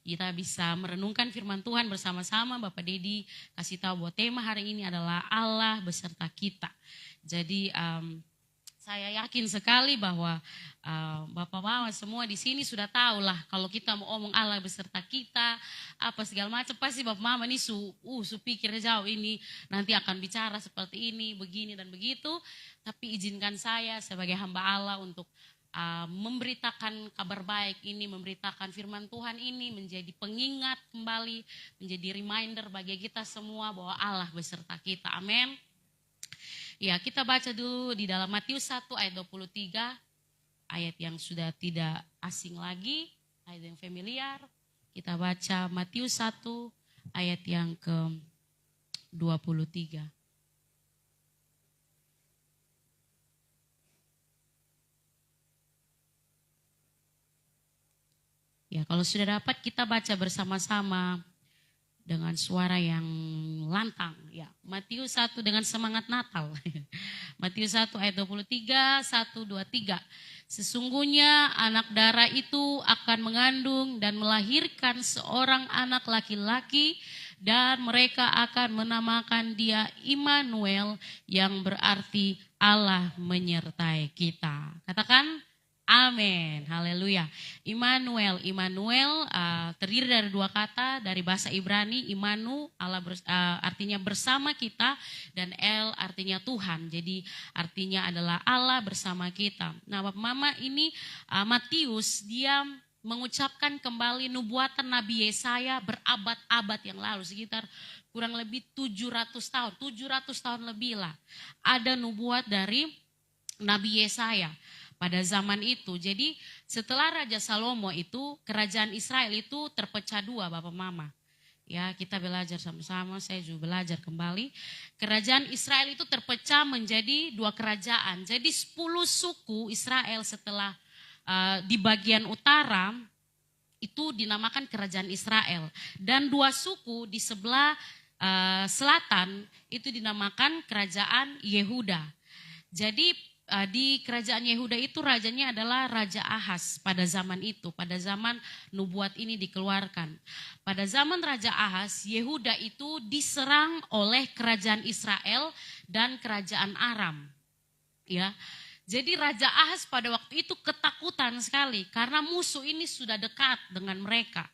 kita bisa merenungkan firman Tuhan bersama-sama. Bapak Dedi kasih tahu bahwa tema hari ini adalah Allah beserta kita. Jadi saya yakin sekali bahwa Bapak Mama semua di sini sudah tahu lah kalau kita mau omong Allah beserta kita, apa segala macam, pasti Bapak Mama ini su pikir jauh ini nanti akan bicara seperti ini, begini dan begitu. Tapi izinkan saya sebagai hamba Allah untuk memberitakan kabar baik ini, memberitakan firman Tuhan ini menjadi pengingat kembali, menjadi reminder bagi kita semua bahwa Allah beserta kita. Amin. Ya, kita baca dulu di dalam Matius 1 ayat 23, ayat yang sudah tidak asing lagi, ayat yang familiar. Kita baca Matius 1 ayat yang ke-23. Ya, kalau sudah dapat kita baca bersama-sama dengan suara yang lantang. Ya, Matius 1 dengan semangat Natal. Matius 1 ayat 23, 1, 2, 3. Sesungguhnya anak darah itu akan mengandung dan melahirkan seorang anak laki-laki, dan mereka akan menamakan dia Immanuel, yang berarti Allah menyertai kita. Katakan amin, haleluya. Immanuel terdiri dari dua kata dari bahasa Ibrani. Imanu artinya bersama kita, dan El artinya Tuhan. Jadi artinya adalah Allah bersama kita. Nah, Bapak Mama, ini Matius dia mengucapkan kembali nubuatan Nabi Yesaya berabad-abad yang lalu, sekitar kurang lebih 700 tahun lebih lah. Ada nubuat dari Nabi Yesaya pada zaman itu. Jadi setelah Raja Salomo itu, kerajaan Israel itu terpecah dua, Bapak Mama. Ya, kita belajar sama-sama, saya juga belajar kembali. Kerajaan Israel itu terpecah menjadi dua kerajaan. Jadi 10 suku Israel setelah di bagian utara itu dinamakan kerajaan Israel. Dan 2 suku di sebelah selatan itu dinamakan kerajaan Yehuda. Jadi di kerajaan Yehuda itu rajanya adalah Raja Ahaz pada zaman itu, pada zaman nubuat ini dikeluarkan. Pada zaman Raja Ahaz, Yehuda itu diserang oleh kerajaan Israel dan kerajaan Aram. Ya, jadi Raja Ahaz pada waktu itu ketakutan sekali karena musuh ini sudah dekat dengan mereka.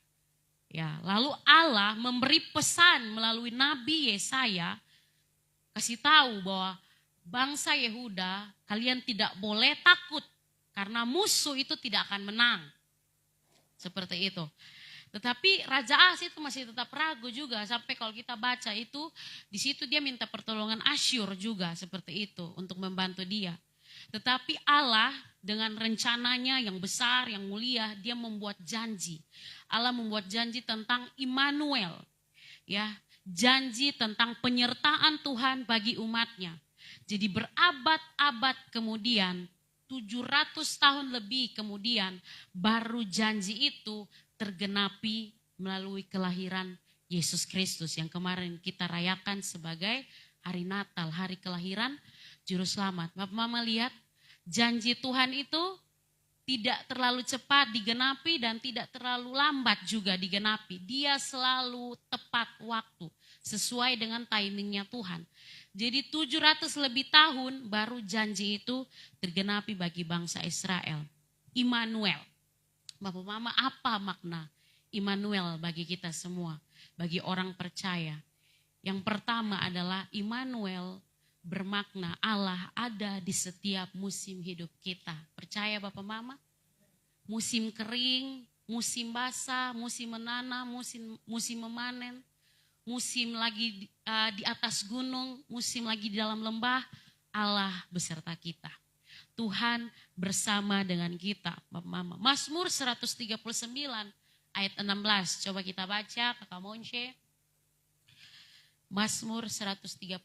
Ya, lalu Allah memberi pesan melalui Nabi Yesaya, kasih tahu bahwa bangsa Yehuda, kalian tidak boleh takut karena musuh itu tidak akan menang. Seperti itu. Tetapi Raja Ahaz itu masih tetap ragu juga, sampai kalau kita baca itu di situ dia minta pertolongan Asyur juga seperti itu untuk membantu dia. Tetapi Allah dengan rencananya yang besar, yang mulia, dia membuat janji. Allah membuat janji tentang Immanuel. Ya, janji tentang penyertaan Tuhan bagi umatnya. Jadi berabad-abad kemudian, 700 tahun lebih kemudian, baru janji itu tergenapi melalui kelahiran Yesus Kristus yang kemarin kita rayakan sebagai hari Natal, hari kelahiran Juru Selamat. Bapak Mama lihat, janji Tuhan itu tidak terlalu cepat digenapi dan tidak terlalu lambat juga digenapi. Dia selalu tepat waktu, sesuai dengan timingnya Tuhan. Jadi 700 lebih tahun baru janji itu tergenapi bagi bangsa Israel. Immanuel. Bapak Mama, apa makna Immanuel bagi kita semua, bagi orang percaya? Yang pertama adalah Immanuel bermakna Allah ada di setiap musim hidup kita. Percaya Bapak Mama? Musim kering, musim basah, musim menanam, musim memanen, musim lagi di atas gunung, musim lagi di dalam lembah, Allah beserta kita. Tuhan bersama dengan kita, Bapak Mama. Mazmur 139 ayat 16, coba kita baca, Kakak Monce. Mazmur 139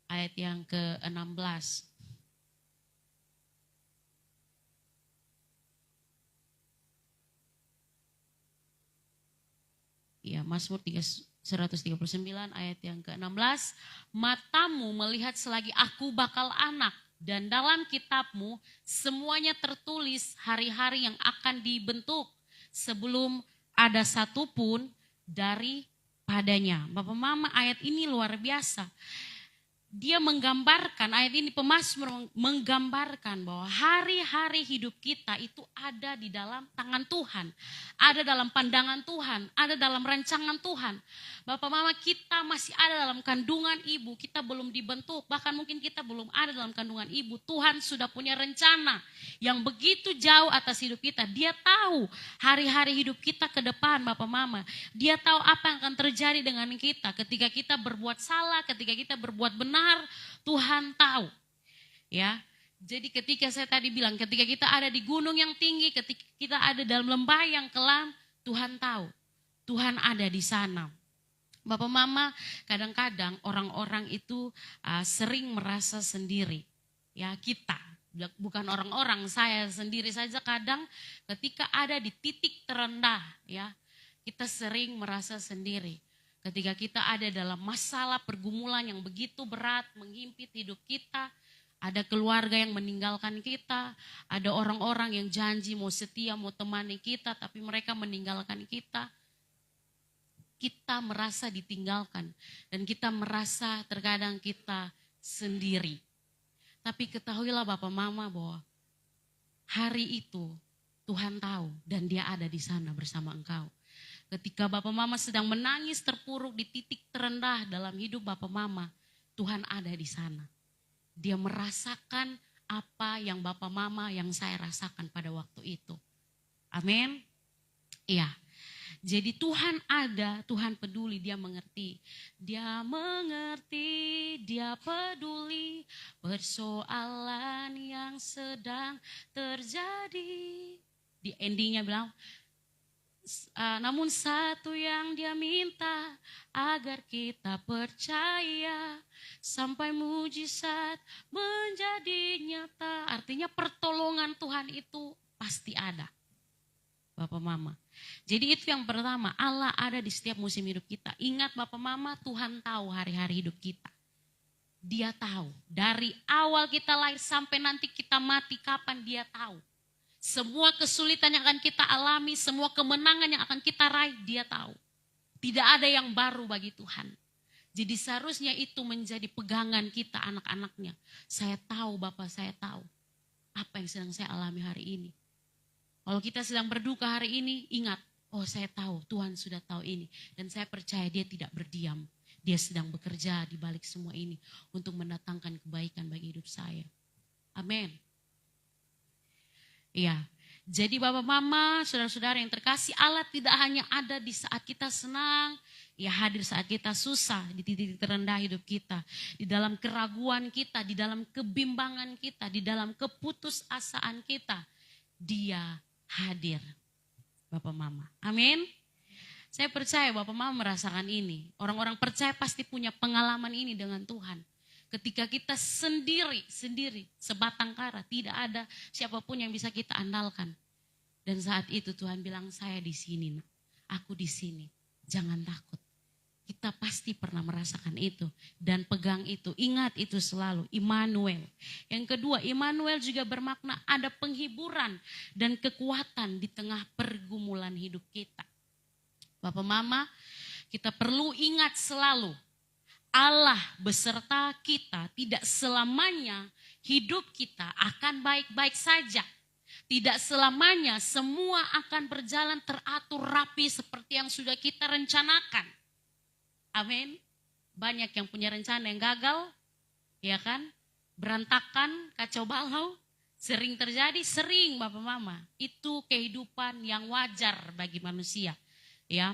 ayat yang ke-16. Ya, Mazmur 139 ayat yang ke-16. Matamu melihat selagi aku bakal anak, dan dalam kitabmu semuanya tertulis hari-hari yang akan dibentuk sebelum ada satupun daripadanya. Bapak Mama, ayat ini luar biasa. Dia menggambarkan, ayat ini pemazmur menggambarkan bahwa hari-hari hidup kita itu ada di dalam tangan Tuhan. Ada dalam pandangan Tuhan, ada dalam rancangan Tuhan. Bapak Mama, kita masih ada dalam kandungan ibu, kita belum dibentuk, bahkan mungkin kita belum ada dalam kandungan ibu. Tuhan sudah punya rencana yang begitu jauh atas hidup kita. Dia tahu hari-hari hidup kita ke depan, Bapak Mama. Dia tahu apa yang akan terjadi dengan kita ketika kita berbuat salah, ketika kita berbuat benar. Tuhan tahu, ya. Jadi ketika saya tadi bilang, ketika kita ada di gunung yang tinggi, ketika kita ada dalam lembah yang kelam, Tuhan tahu, Tuhan ada di sana. Bapak Mama, kadang-kadang orang-orang itu sering merasa sendiri, ya kita. Bukan orang-orang, saya sendiri saja kadang ketika ada di titik terendah, ya, kita sering merasa sendiri. Ketika kita ada dalam masalah pergumulan yang begitu berat menghimpit hidup kita, ada keluarga yang meninggalkan kita, ada orang-orang yang janji mau setia, mau temani kita, tapi mereka meninggalkan kita. Kita merasa ditinggalkan dan kita merasa terkadang kita sendiri. Tapi ketahuilah Bapak Mama bahwa hari itu Tuhan tahu dan Dia ada di sana bersama engkau. Ketika Bapak Mama sedang menangis terpuruk di titik terendah dalam hidup Bapak Mama, Tuhan ada di sana. Dia merasakan apa yang Bapak Mama, yang saya rasakan pada waktu itu. Amin. Iya. Jadi Tuhan ada, Tuhan peduli, Dia mengerti. Dia mengerti, Dia peduli persoalan yang sedang terjadi. Di endingnya bilang, namun satu yang Dia minta agar kita percaya sampai mujizat menjadi nyata. Artinya pertolongan Tuhan itu pasti ada, Bapak Mama. Jadi itu yang pertama, Allah ada di setiap musim hidup kita. Ingat Bapak Mama, Tuhan tahu hari-hari hidup kita. Dia tahu dari awal kita lahir sampai nanti kita mati kapan, Dia tahu. Semua kesulitan yang akan kita alami, semua kemenangan yang akan kita raih, Dia tahu. Tidak ada yang baru bagi Tuhan. Jadi seharusnya itu menjadi pegangan kita anak-anaknya. Saya tahu Bapak, saya tahu apa yang sedang saya alami hari ini. Kalau kita sedang berduka hari ini, ingat, oh saya tahu Tuhan sudah tahu ini. Dan saya percaya Dia tidak berdiam. Dia sedang bekerja di balik semua ini untuk mendatangkan kebaikan bagi hidup saya. Amin. Iya, jadi Bapak Mama, saudara-saudara yang terkasih, Allah tidak hanya ada di saat kita senang, ya hadir saat kita susah, di titik terendah hidup kita, di dalam keraguan kita, di dalam kebimbangan kita, di dalam keputusasaan kita, Dia hadir, Bapak Mama. Amin. Saya percaya Bapak Mama merasakan ini. Orang-orang percaya pasti punya pengalaman ini dengan Tuhan. Ketika kita sendiri, sebatang kara, tidak ada siapapun yang bisa kita andalkan. Dan saat itu Tuhan bilang, saya di sini, aku di sini, jangan takut. Kita pasti pernah merasakan itu dan pegang itu, ingat itu selalu, Immanuel. Yang kedua, Immanuel juga bermakna ada penghiburan dan kekuatan di tengah pergumulan hidup kita. Bapak Mama, kita perlu ingat selalu, Allah beserta kita, tidak selamanya hidup kita akan baik-baik saja. Tidak selamanya semua akan berjalan teratur rapi seperti yang sudah kita rencanakan. Amin. Banyak yang punya rencana yang gagal, ya kan? Berantakan, kacau balau, sering terjadi, sering Bapak Mama. Itu kehidupan yang wajar bagi manusia, ya.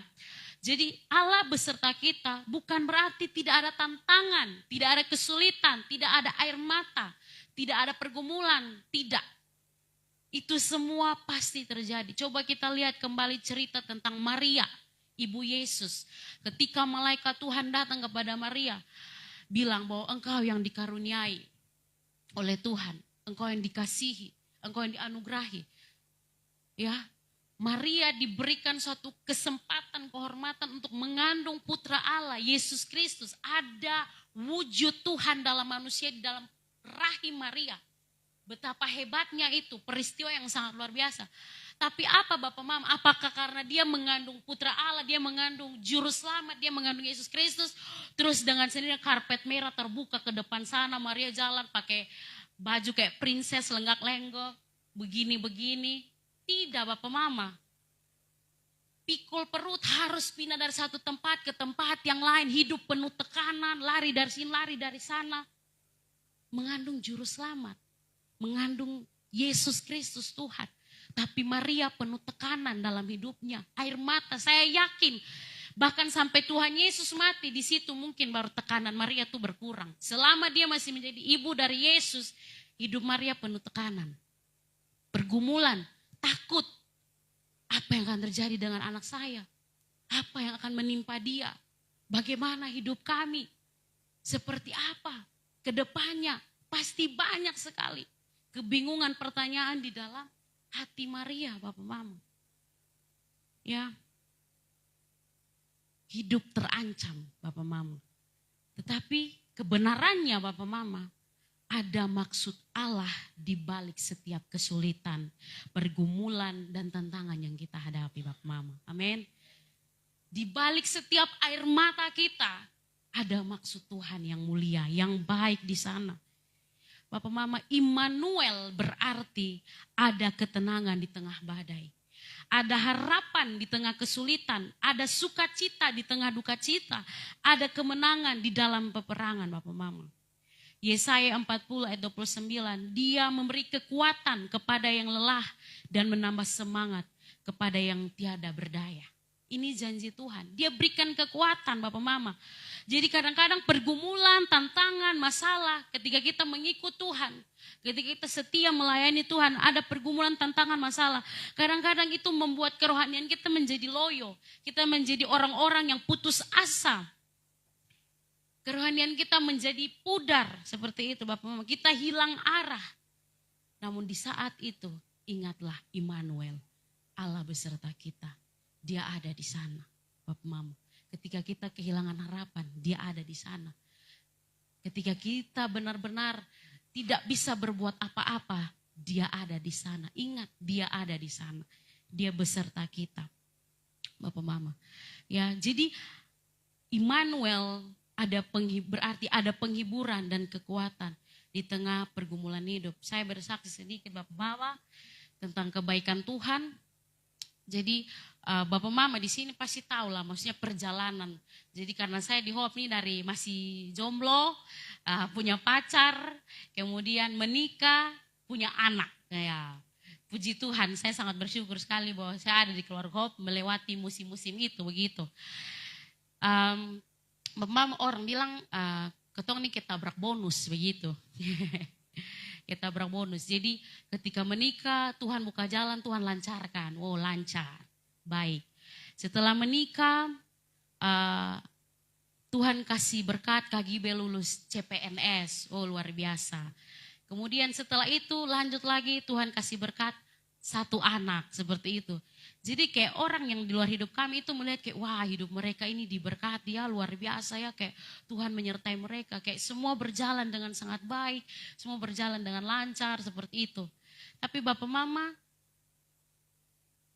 Jadi Allah beserta kita bukan berarti tidak ada tantangan, tidak ada kesulitan, tidak ada air mata, tidak ada pergumulan, tidak. Itu semua pasti terjadi. Coba kita lihat kembali cerita tentang Maria, Ibu Yesus. Ketika malaikat Tuhan datang kepada Maria, bilang bahwa engkau yang dikaruniai oleh Tuhan, engkau yang dikasihi, engkau yang dianugerahi. Ya, Maria diberikan suatu kesempatan, kehormatan untuk mengandung putra Allah, Yesus Kristus. Ada wujud Tuhan dalam manusia di dalam rahim Maria. Betapa hebatnya itu, peristiwa yang sangat luar biasa. Tapi apa Bapak Mama? Apakah karena dia mengandung putra Allah, dia mengandung juru selamat, dia mengandung Yesus Kristus. Terus dengan sendirinya karpet merah terbuka ke depan sana, Maria jalan pakai baju kayak princess lenggak-lenggok, begini-begini. Tidak Bapak Mama. Pikul perut harus pindah dari satu tempat ke tempat yang lain. Hidup penuh tekanan, lari dari sini, lari dari sana. Mengandung juru selamat. Mengandung Yesus Kristus Tuhan. Tapi Maria penuh tekanan dalam hidupnya. Air mata, saya yakin. Bahkan sampai Tuhan Yesus mati, di situ mungkin baru tekanan Maria itu berkurang. Selama dia masih menjadi ibu dari Yesus, hidup Maria penuh tekanan. Pergumulan, takut. Apa yang akan terjadi dengan anak saya? Apa yang akan menimpa dia? Bagaimana hidup kami? Seperti apa? Kedepannya pasti banyak sekali kebingungan, pertanyaan di dalam hati Maria, Bapak Mama. Ya. Hidup terancam, Bapak Mama. Tetapi kebenarannya Bapak Mama, ada maksud Allah di balik setiap kesulitan, pergumulan dan tantangan yang kita hadapi Bapak Mama. Amin. Di balik setiap air mata kita, ada maksud Tuhan yang mulia, yang baik di sana. Bapak Mama, Immanuel berarti ada ketenangan di tengah badai. Ada harapan di tengah kesulitan, ada sukacita di tengah duka cita, ada kemenangan di dalam peperangan Bapak Mama. Yesaya 40 ayat 29, dia memberi kekuatan kepada yang lelah dan menambah semangat kepada yang tiada berdaya. Ini janji Tuhan, dia berikan kekuatan Bapak Mama. Jadi kadang-kadang pergumulan, tantangan, masalah ketika kita mengikut Tuhan. Ketika kita setia melayani Tuhan, ada pergumulan, tantangan, masalah. Kadang-kadang itu membuat kerohanian kita menjadi loyo. Kita menjadi orang-orang yang putus asa. Kerohanian kita menjadi pudar seperti itu Bapak Mama. Kita hilang arah. Namun di saat itu ingatlah Immanuel, Allah beserta kita. Dia ada di sana Bapak Mama. Ketika kita kehilangan harapan, dia ada di sana. Ketika kita benar-benar tidak bisa berbuat apa-apa, dia ada di sana. Ingat, dia ada di sana. Dia beserta kita. Bapak Mama. Ya, jadi Immanuel berarti ada penghiburan dan kekuatan di tengah pergumulan hidup. Saya bersaksi sedikit Bapak Mama tentang kebaikan Tuhan. Jadi Bapak Mama di sini pasti tahu lah, maksudnya perjalanan. Jadi karena saya di Hope nih dari masih jomblo, punya pacar, kemudian menikah, punya anak. Ya, puji Tuhan, saya sangat bersyukur sekali bahwa saya ada di keluarga Hope melewati musim-musim itu begitu. Bapak Mama, orang bilang ketong nih ketabrak bonus begitu. Ketabrak bonus. Jadi ketika menikah Tuhan buka jalan, Tuhan lancarkan. Oh lancar, baik. Setelah menikah Tuhan kasih berkat Kak Gibe lulus CPNS. Oh luar biasa. Kemudian setelah itu lanjut lagi Tuhan kasih berkat satu anak seperti itu. Jadi kayak orang yang di luar hidup kami itu melihat kayak wah hidup mereka ini diberkati ya luar biasa ya, kayak Tuhan menyertai mereka, kayak semua berjalan dengan sangat baik, semua berjalan dengan lancar seperti itu. Tapi Bapak Mama,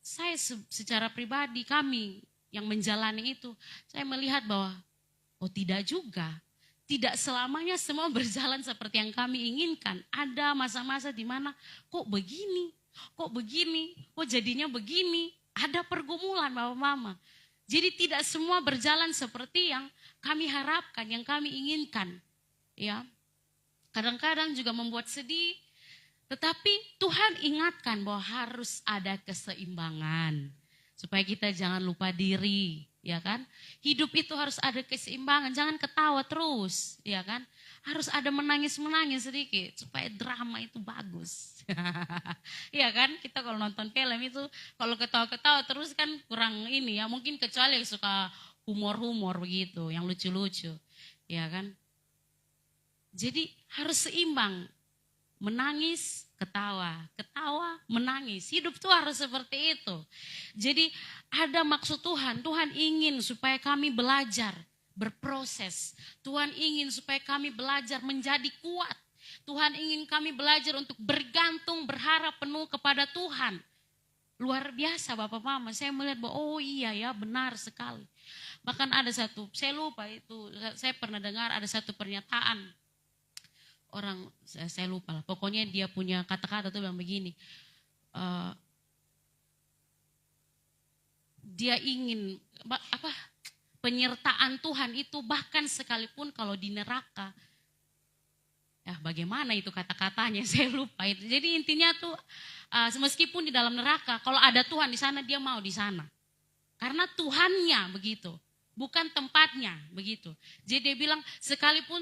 saya secara pribadi kami yang menjalani itu, saya melihat bahwa oh tidak juga. Tidak selamanya semua berjalan seperti yang kami inginkan. Ada masa-masa di mana kok begini, kok jadinya begini. Ada pergumulan Bapak Mama. Jadi tidak semua berjalan seperti yang kami harapkan, yang kami inginkan. Ya, kadang-kadang juga membuat sedih. Tetapi Tuhan ingatkan bahwa harus ada keseimbangan. Supaya kita jangan lupa diri, ya kan? Hidup itu harus ada keseimbangan, jangan ketawa terus, ya kan? Harus ada menangis-menangis sedikit supaya drama itu bagus. Iya kan? Kita kalau nonton film itu kalau ketawa-ketawa terus kan kurang ini ya, mungkin kecuali yang suka humor-humor begitu, yang lucu-lucu. Ya kan? Jadi harus seimbang. Menangis, ketawa, ketawa, menangis. Hidup tuh harus seperti itu. Jadi ada maksud Tuhan. Tuhan ingin supaya kami belajar, berproses. Tuhan ingin supaya kami belajar menjadi kuat. Tuhan ingin kami belajar untuk bergantung, berharap penuh kepada Tuhan. Luar biasa Bapak Mama, saya melihat bahwa oh iya ya benar sekali. Bahkan ada satu, saya lupa itu, saya pernah dengar ada satu pernyataan. Orang, saya lupa lah, pokoknya dia punya kata-kata tuh bilang begini. Dia ingin, penyertaan Tuhan itu bahkan sekalipun kalau di neraka. Ya bagaimana itu kata-katanya, saya lupa itu. Jadi intinya tuh, meskipun di dalam neraka, kalau ada Tuhan di sana, dia mau di sana. Karena Tuhannya begitu, bukan tempatnya begitu. Jadi dia bilang, sekalipun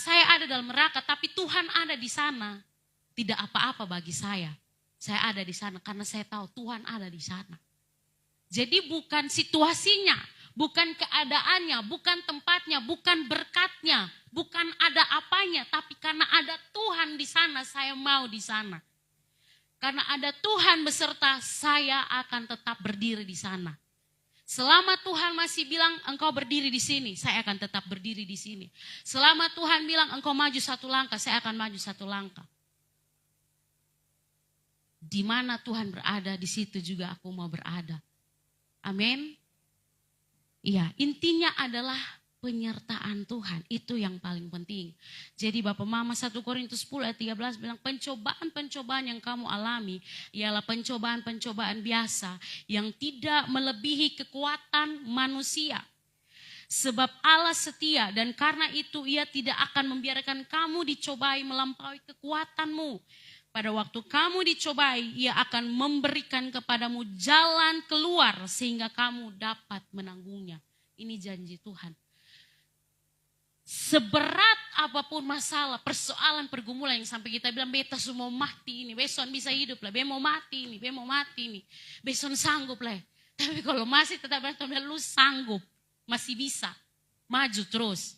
saya ada dalam neraka, tapi Tuhan ada di sana, tidak apa-apa bagi saya. Saya ada di sana karena saya tahu Tuhan ada di sana. Jadi bukan situasinya, bukan keadaannya, bukan tempatnya, bukan berkatnya, bukan ada apanya, tapi karena ada Tuhan di sana, saya mau di sana. Karena ada Tuhan beserta, saya akan tetap berdiri di sana. Selama Tuhan masih bilang engkau berdiri di sini, saya akan tetap berdiri di sini. Selama Tuhan bilang engkau maju satu langkah, saya akan maju satu langkah. Di mana Tuhan berada, di situ juga aku mau berada. Amin. Iya, intinya adalah penyertaan Tuhan, itu yang paling penting. Jadi Bapak Mama 1 Korintus 10 ayat 13 bilang pencobaan-pencobaan yang kamu alami ialah pencobaan-pencobaan biasa yang tidak melebihi kekuatan manusia. Sebab Allah setia dan karena itu ia tidak akan membiarkan kamu dicobai melampaui kekuatanmu. Pada waktu kamu dicobai, ia akan memberikan kepadamu jalan keluar sehingga kamu dapat menanggungnya. Ini janji Tuhan. Seberat apapun masalah, persoalan, pergumulan yang sampai kita bilang, beta semua mati ini, besok bisa hidup lah, beta mau mati ini, besok sanggup lah. Tapi kalau masih tetap lu sanggup, masih bisa, maju terus.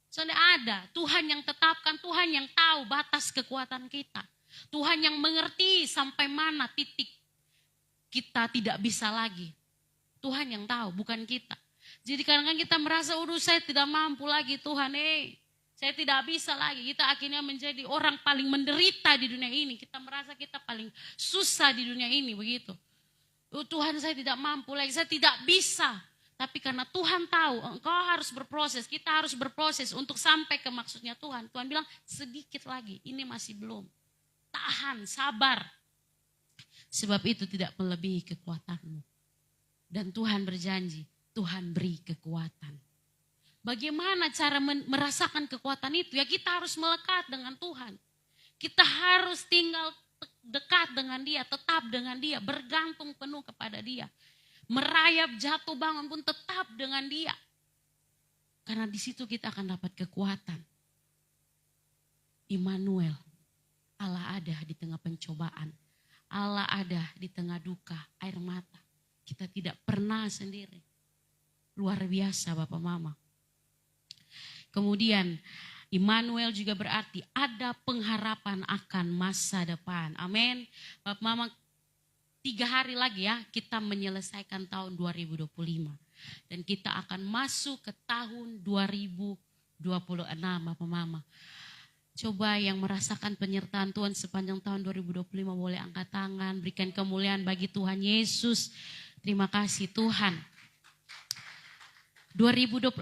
Soalnya ada, Tuhan yang tetapkan, Tuhan yang tahu batas kekuatan kita. Tuhan yang mengerti sampai mana titik kita tidak bisa lagi. Tuhan yang tahu, bukan kita. Jadi kadang-kadang kita merasa, saya tidak mampu lagi Tuhan, saya tidak bisa lagi. Kita akhirnya menjadi orang paling menderita di dunia ini. Kita merasa kita paling susah di dunia ini, begitu. Tuhan saya tidak mampu lagi, saya tidak bisa. Tapi karena Tuhan tahu, engkau harus berproses, kita harus berproses untuk sampai ke maksudnya Tuhan. Tuhan bilang sedikit lagi, ini masih belum. Tahan, sabar. Sebab itu tidak melebihi kekuatanmu. Dan Tuhan berjanji, Tuhan beri kekuatan. Bagaimana cara merasakan kekuatan itu? Ya kita harus melekat dengan Tuhan. Kita harus tinggal dekat dengan Dia, tetap dengan Dia, bergantung penuh kepada Dia. Merayap jatuh bangun pun tetap dengan Dia. Karena di situ kita akan dapat kekuatan. Immanuel. Allah ada di tengah pencobaan. Allah ada di tengah duka, air mata. Kita tidak pernah sendiri. Luar biasa Bapak Mama. Kemudian Immanuel juga berarti ada pengharapan akan masa depan. Amin. Bapak Mama, 3 hari lagi ya kita menyelesaikan tahun 2025. Dan kita akan masuk ke tahun 2026 Bapak Mama. Coba yang merasakan penyertaan Tuhan sepanjang tahun 2025 boleh angkat tangan. Berikan kemuliaan bagi Tuhan Yesus. Terima kasih Tuhan. 2026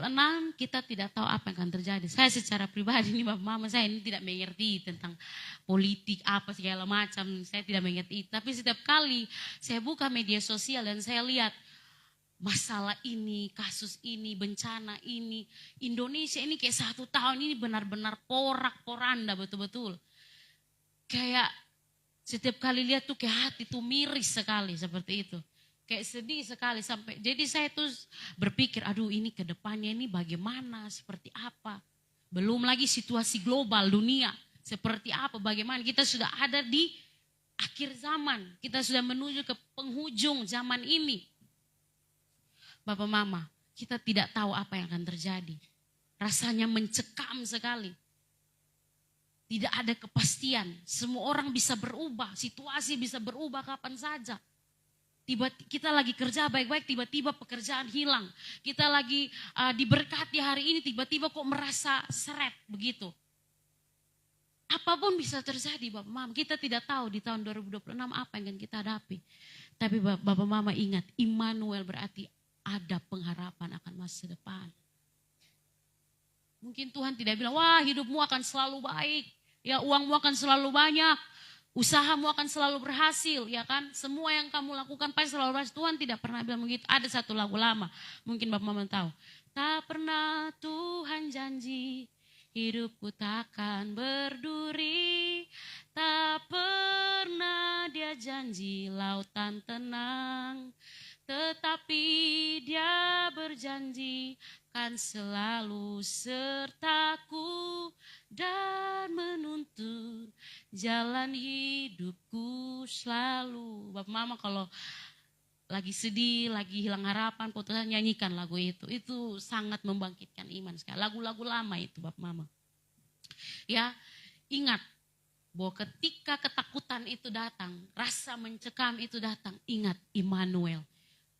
kita tidak tahu apa yang akan terjadi. Saya secara pribadi ini Bapak Mama, saya ini tidak mengerti tentang politik apa segala macam. Saya tidak mengerti. Tapi setiap kali saya buka media sosial dan saya lihat masalah ini, kasus ini, bencana ini, Indonesia ini kayak 1 tahun ini benar-benar porak-poranda betul-betul. Kayak setiap kali lihat tuh kayak hati tuh miris sekali seperti itu. Kayak sedih sekali sampai, jadi saya tuh berpikir, aduh ini ke depannya ini bagaimana, seperti apa. Belum lagi situasi global dunia, seperti apa, bagaimana. Kita sudah ada di akhir zaman, kita sudah menuju ke penghujung zaman ini. Bapak Mama, kita tidak tahu apa yang akan terjadi. Rasanya mencekam sekali. Tidak ada kepastian. Semua orang bisa berubah. Situasi bisa berubah kapan saja. Kita lagi kerja baik-baik, tiba-tiba pekerjaan hilang. Kita lagi diberkati hari ini, tiba-tiba kok merasa seret begitu. Apapun bisa terjadi Bapak Mama. Kita tidak tahu di tahun 2026 apa yang akan kita hadapi. Tapi Bapak Mama ingat, Immanuel berarti ada pengharapan akan masa depan. Mungkin Tuhan tidak bilang, wah hidupmu akan selalu baik, ya uangmu akan selalu banyak, usahamu akan selalu berhasil, ya kan? Semua yang kamu lakukan pasti selalu berhasil. Tuhan tidak pernah bilang begitu. Ada satu lagu lama, mungkin Bapak Mama tahu. Tak pernah Tuhan janji, hidupku takkan berduri. Tak pernah dia janji lautan tenang. Tetapi dia berjanji kan selalu sertaku dan menuntun jalan hidupku selalu. Bapak Mama kalau lagi sedih, lagi hilang harapan, putusnya nyanyikan lagu itu. Itu sangat membangkitkan iman sekali. Lagu-lagu lama itu Bapak Mama. Ya, ingat bahwa ketika ketakutan itu datang, rasa mencekam itu datang, ingat Immanuel,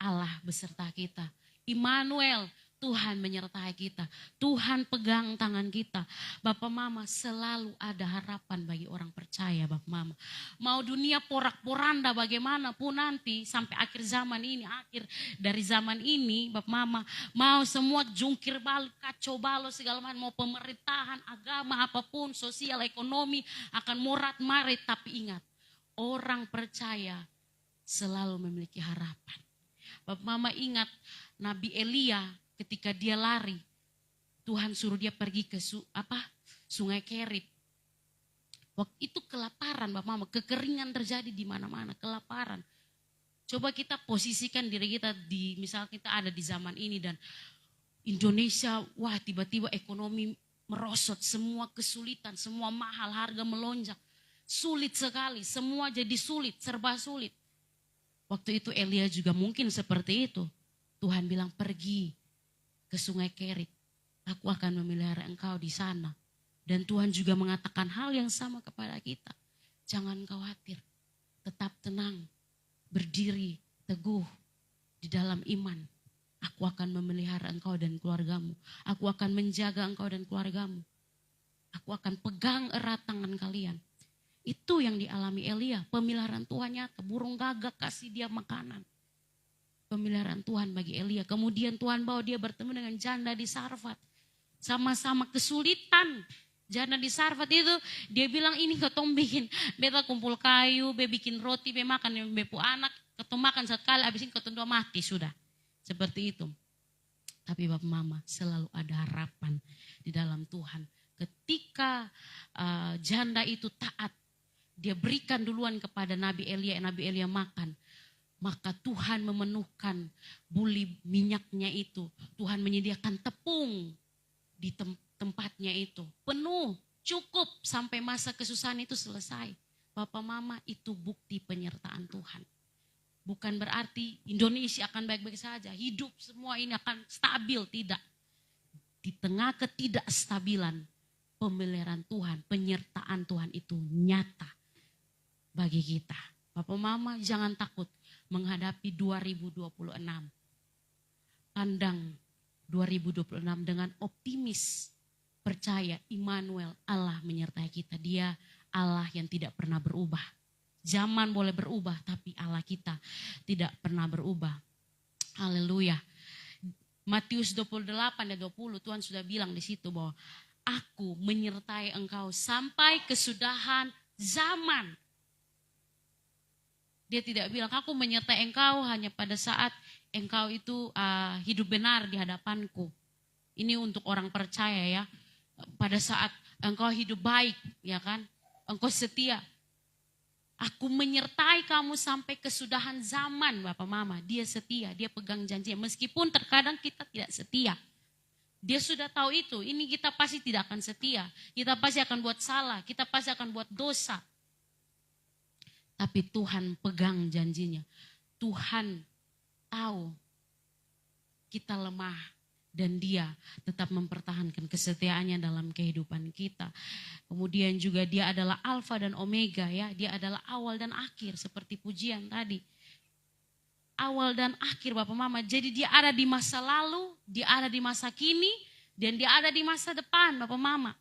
Allah beserta kita. Immanuel, Tuhan menyertai kita. Tuhan pegang tangan kita. Bapak Mama, selalu ada harapan bagi orang percaya Bapak Mama. Mau dunia porak-poranda bagaimanapun nanti sampai akhir zaman ini, akhir dari zaman ini Bapak Mama, mau semua jungkir balik, kacau balau segala macam, mau pemerintahan, agama apapun, sosial, ekonomi akan morat-marit, tapi ingat, orang percaya selalu memiliki harapan. Bapak Mama ingat Nabi Elia ketika dia lari, Tuhan suruh dia pergi ke Sungai Kerit. Waktu itu kelaparan Bapak Mama, kekeringan terjadi di mana-mana, kelaparan. Coba kita posisikan diri kita misal kita ada di zaman ini dan Indonesia, wah tiba-tiba ekonomi merosot, semua kesulitan, semua mahal, harga melonjak. Sulit sekali, semua jadi sulit, serba sulit. Waktu itu Elia juga mungkin seperti itu. Tuhan bilang pergi ke Sungai Kerit. Aku akan memelihara engkau di sana. Dan Tuhan juga mengatakan hal yang sama kepada kita. Jangan khawatir, tetap tenang, berdiri teguh di dalam iman. Aku akan memelihara engkau dan keluargamu. Aku akan menjaga engkau dan keluargamu. Aku akan pegang erat tangan kalian. Itu yang dialami Elia, pemeliharaan Tuhan nyata. Burung gagak kasih dia makanan. Pemeliharaan Tuhan bagi Elia. Kemudian Tuhan bawa dia bertemu dengan janda di Sarfat. Sama-sama kesulitan. Janda di Sarfat itu dia bilang ini ketong bikin. Beta kumpul kayu, be bikin roti, be makan, be pu anak. Ketong makan sekali, abis ini ketong dua mati sudah. Seperti itu. Tapi Bapak Mama selalu ada harapan di dalam Tuhan. Ketika janda itu taat. Dia berikan duluan kepada Nabi Elia makan. Maka Tuhan memenuhkan buli minyaknya itu. Tuhan menyediakan tepung di tempatnya itu. Penuh, cukup sampai masa kesusahan itu selesai. Bapak Mama, itu bukti penyertaan Tuhan. Bukan berarti Indonesia akan baik-baik saja. Hidup semua ini akan stabil, tidak. Di tengah ketidakstabilan, pemeliharaan Tuhan, penyertaan Tuhan itu nyata bagi kita. Bapak Mama jangan takut menghadapi 2026. Pandang 2026 dengan optimis. Percaya Immanuel, Allah menyertai kita. Dia Allah yang tidak pernah berubah. Zaman boleh berubah tapi Allah kita tidak pernah berubah. Haleluya. Matius 28 dan 20 Tuhan sudah bilang di situ bahwa aku menyertai engkau sampai kesudahan zaman. Dia tidak bilang aku menyertai engkau hanya pada saat engkau itu hidup benar di hadapanku. Ini untuk orang percaya ya. Pada saat engkau hidup baik ya kan. Engkau setia. Aku menyertai kamu sampai kesudahan zaman Bapak Mama. Dia setia, dia pegang janjinya. Meskipun terkadang kita tidak setia. Dia sudah tahu itu. Ini kita pasti tidak akan setia. Kita pasti akan buat salah. Kita pasti akan buat dosa. Tapi Tuhan pegang janjinya. Tuhan tahu kita lemah dan dia tetap mempertahankan kesetiaannya dalam kehidupan kita. Kemudian juga dia adalah Alfa dan Omega ya. Dia adalah awal dan akhir seperti pujian tadi. Awal dan akhir Bapak Mama. Jadi dia ada di masa lalu, dia ada di masa kini, dan dia ada di masa depan Bapak Mama.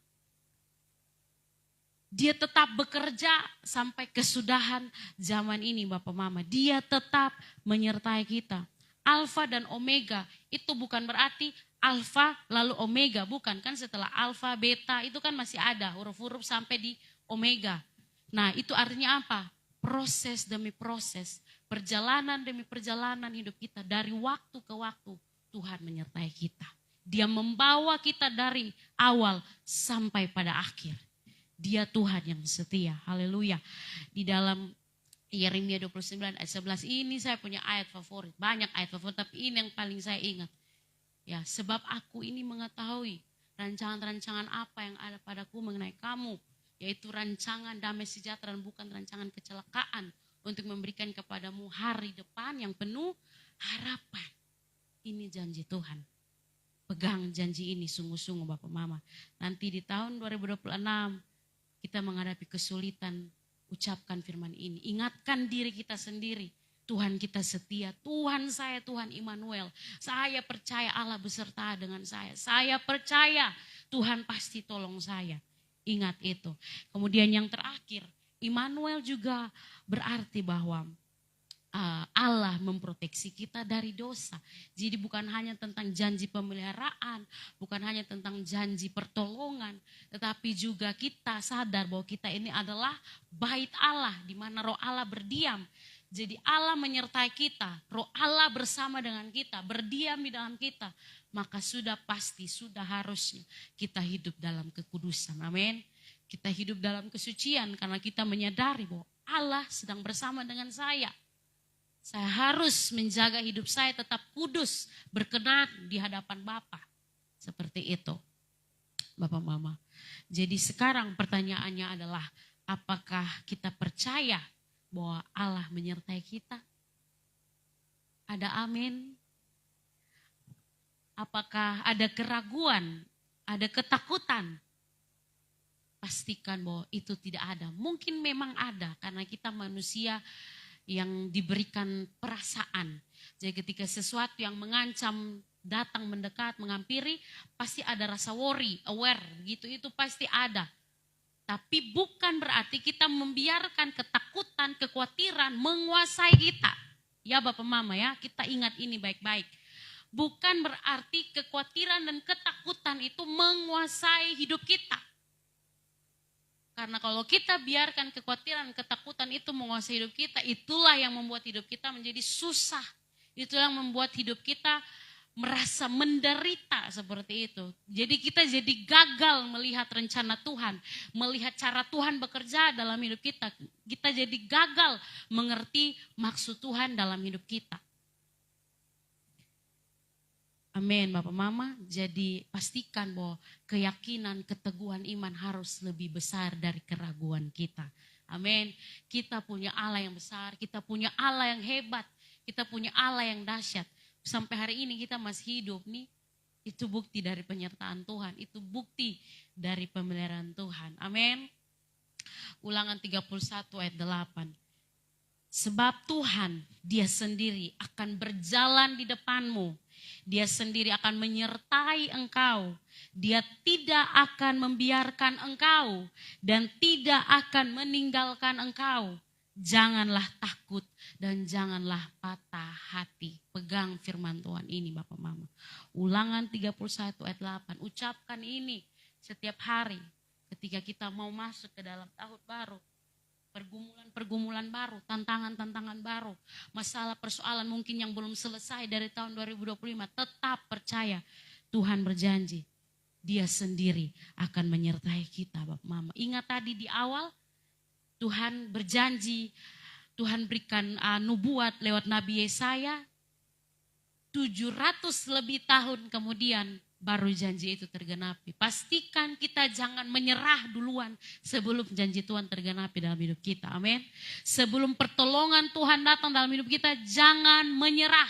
Dia tetap bekerja sampai kesudahan zaman ini Bapak Mama. Dia tetap menyertai kita. Alfa dan Omega itu bukan berarti Alfa lalu Omega. Bukan, kan setelah Alfa, Beta itu kan masih ada huruf-huruf sampai di Omega. Nah itu artinya apa? Proses demi proses, perjalanan demi perjalanan hidup kita. Dari waktu ke waktu Tuhan menyertai kita. Dia membawa kita dari awal sampai pada akhir. Dia Tuhan yang setia. Haleluya. Di dalam Yeremia 29 ayat 11 ini saya punya ayat favorit. Banyak ayat favorit tapi ini yang paling saya ingat. Ya, sebab aku ini mengetahui rancangan-rancangan apa yang ada padaku mengenai kamu. Yaitu rancangan damai sejahtera dan bukan rancangan kecelakaan. Untuk memberikan kepadamu hari depan yang penuh harapan. Ini janji Tuhan. Pegang janji ini sungguh-sungguh Bapak Mama. Nanti di tahun 2026 kita menghadapi kesulitan, ucapkan firman ini. Ingatkan diri kita sendiri. Tuhan kita setia. Tuhan saya, Tuhan Immanuel. Saya percaya Allah beserta dengan saya. Saya percaya Tuhan pasti tolong saya. Ingat itu. Kemudian yang terakhir, Immanuel juga berarti bahwa Allah memproteksi kita dari dosa. Jadi bukan hanya tentang janji pemeliharaan, bukan hanya tentang janji pertolongan, tetapi juga kita sadar bahwa kita ini adalah bait Allah di mana roh Allah berdiam. Jadi Allah menyertai kita, roh Allah bersama dengan kita, berdiam di dalam kita. Maka sudah pasti, sudah harusnya kita hidup dalam kekudusan. Amin. Kita hidup dalam kesucian karena kita menyadari bahwa Allah sedang bersama dengan saya. Saya harus menjaga hidup saya tetap kudus, berkenan di hadapan Bapa. Seperti itu, Bapak Mama. Jadi sekarang pertanyaannya adalah, apakah kita percaya bahwa Allah menyertai kita? Ada amin? Apakah ada keraguan, ada ketakutan? Pastikan bahwa itu tidak ada. Mungkin memang ada karena kita manusia yang diberikan perasaan. Jadi ketika sesuatu yang mengancam datang mendekat, menghampiri, pasti ada rasa worry, aware, gitu itu pasti ada. Tapi bukan berarti kita membiarkan ketakutan, kekhawatiran menguasai kita. Ya Bapak Mama ya, kita ingat ini baik-baik. Bukan berarti kekhawatiran dan ketakutan itu menguasai hidup kita. Karena kalau kita biarkan kekhawatiran, ketakutan itu menguasai hidup kita, itulah yang membuat hidup kita menjadi susah. Itulah yang membuat hidup kita merasa menderita seperti itu. Jadi kita jadi gagal melihat rencana Tuhan, melihat cara Tuhan bekerja dalam hidup kita. Kita jadi gagal mengerti maksud Tuhan dalam hidup kita. Amin Bapak Mama, jadi pastikan bahwa keyakinan, keteguhan iman harus lebih besar dari keraguan kita. Amin, kita punya Allah yang besar, kita punya Allah yang hebat, kita punya Allah yang dahsyat. Sampai hari ini kita masih hidup nih, itu bukti dari penyertaan Tuhan, itu bukti dari pemeliharaan Tuhan. Amin. Ulangan 31 ayat 8. Sebab Tuhan dia sendiri akan berjalan di depanmu. Dia sendiri akan menyertai engkau. Dia tidak akan membiarkan engkau dan tidak akan meninggalkan engkau. Janganlah takut dan janganlah patah hati. Pegang firman Tuhan ini Bapak Mama. Ulangan 31 ayat 8. Ucapkan ini setiap hari ketika kita mau masuk ke dalam tahun baru. Pergumulan-pergumulan baru, tantangan-tantangan baru, masalah persoalan mungkin yang belum selesai dari tahun 2025, tetap percaya Tuhan berjanji, dia sendiri akan menyertai kita Bapak Mama. Ingat tadi di awal, Tuhan berjanji, Tuhan berikan nubuat lewat Nabi Yesaya, 700 lebih tahun kemudian baru janji itu tergenapi. Pastikan kita jangan menyerah duluan sebelum janji Tuhan tergenapi dalam hidup kita. Amin. Sebelum pertolongan Tuhan datang dalam hidup kita, jangan menyerah.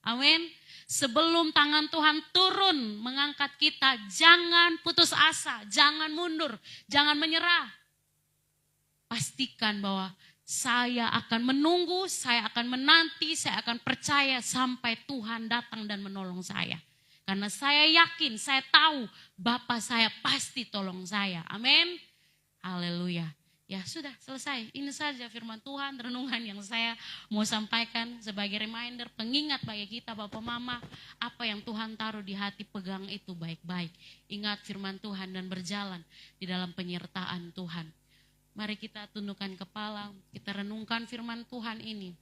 Amin. Sebelum tangan Tuhan turun mengangkat kita, jangan putus asa, jangan mundur, jangan menyerah. Pastikan bahwa saya akan menunggu, saya akan menanti, saya akan percaya sampai Tuhan datang dan menolong saya. Karena saya yakin, saya tahu Bapa saya pasti tolong saya. Amin. Haleluya. Ya sudah selesai. Ini saja firman Tuhan, renungan yang saya mau sampaikan sebagai reminder, pengingat bagi kita Bapak Mama, apa yang Tuhan taruh di hati pegang itu baik-baik. Ingat firman Tuhan dan berjalan di dalam penyertaan Tuhan. Mari kita tundukkan kepala, kita renungkan firman Tuhan ini.